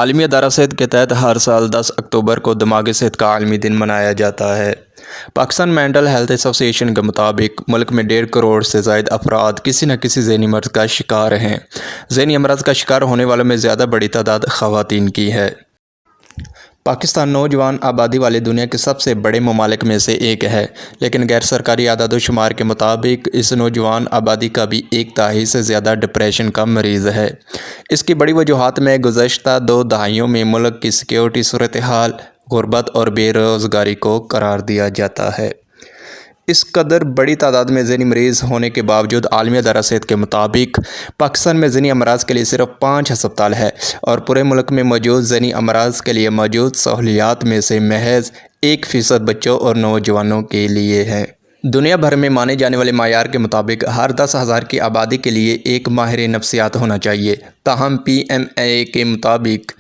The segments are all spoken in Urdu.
عالمی ادارہ صحت کے تحت ہر سال 10 اکتوبر کو دماغی صحت کا عالمی دن منایا جاتا ہے۔ پاکستان مینٹل ہیلتھ ایسوسی ایشن کے مطابق ملک میں 1.5 کروڑ سے زائد افراد کسی نہ کسی ذہنی مرض کا شکار ہیں۔ ذہنی امراض کا شکار ہونے والوں میں زیادہ بڑی تعداد خواتین کی ہے۔ پاکستان نوجوان آبادی والے دنیا کے سب سے بڑے ممالک میں سے ایک ہے، لیکن غیر سرکاری اعداد و شمار کے مطابق اس نوجوان آبادی کا بھی 1/3 سے زیادہ ڈپریشن کا مریض ہے۔ اس کی بڑی وجوہات میں گزشتہ 2 دہائیوں میں ملک کی سیکیورٹی صورتحال، غربت اور بے روزگاری کو قرار دیا جاتا ہے۔ اس قدر بڑی تعداد میں ذہنی مریض ہونے کے باوجود عالمی ادارہ صحت کے مطابق پاکستان میں ذہنی امراض کے لیے صرف 5 ہسپتال ہیں اور پورے ملک میں موجود ذہنی امراض کے لیے موجود سہولیات میں سے محض 1% بچوں اور نوجوانوں کے لیے ہیں۔ دنیا بھر میں مانے جانے والے معیار کے مطابق ہر 10,000 کی آبادی کے لیے ایک ماہر نفسیات ہونا چاہیے، تاہم PMA کے مطابق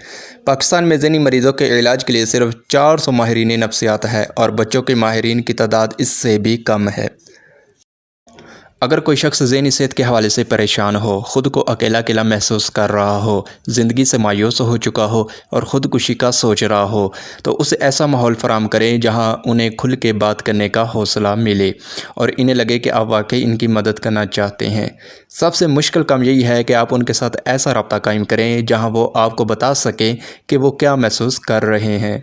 پاکستان میں ذہنی مریضوں کے علاج کے لیے صرف 400 ماہرین نفسیات ہیں اور بچوں کے ماہرین کی تعداد اس سے بھی کم ہے۔ اگر کوئی شخص ذہنی صحت کے حوالے سے پریشان ہو، خود کو اکیلا اکیلا محسوس کر رہا ہو، زندگی سے مایوس ہو چکا ہو اور خودکشی کا سوچ رہا ہو، تو اسے ایسا ماحول فراہم کریں جہاں انہیں کھل کے بات کرنے کا حوصلہ ملے اور انہیں لگے کہ آپ واقعی ان کی مدد کرنا چاہتے ہیں۔ سب سے مشکل کام یہی ہے کہ آپ ان کے ساتھ ایسا رابطہ قائم کریں جہاں وہ آپ کو بتا سکیں کہ وہ کیا محسوس کر رہے ہیں۔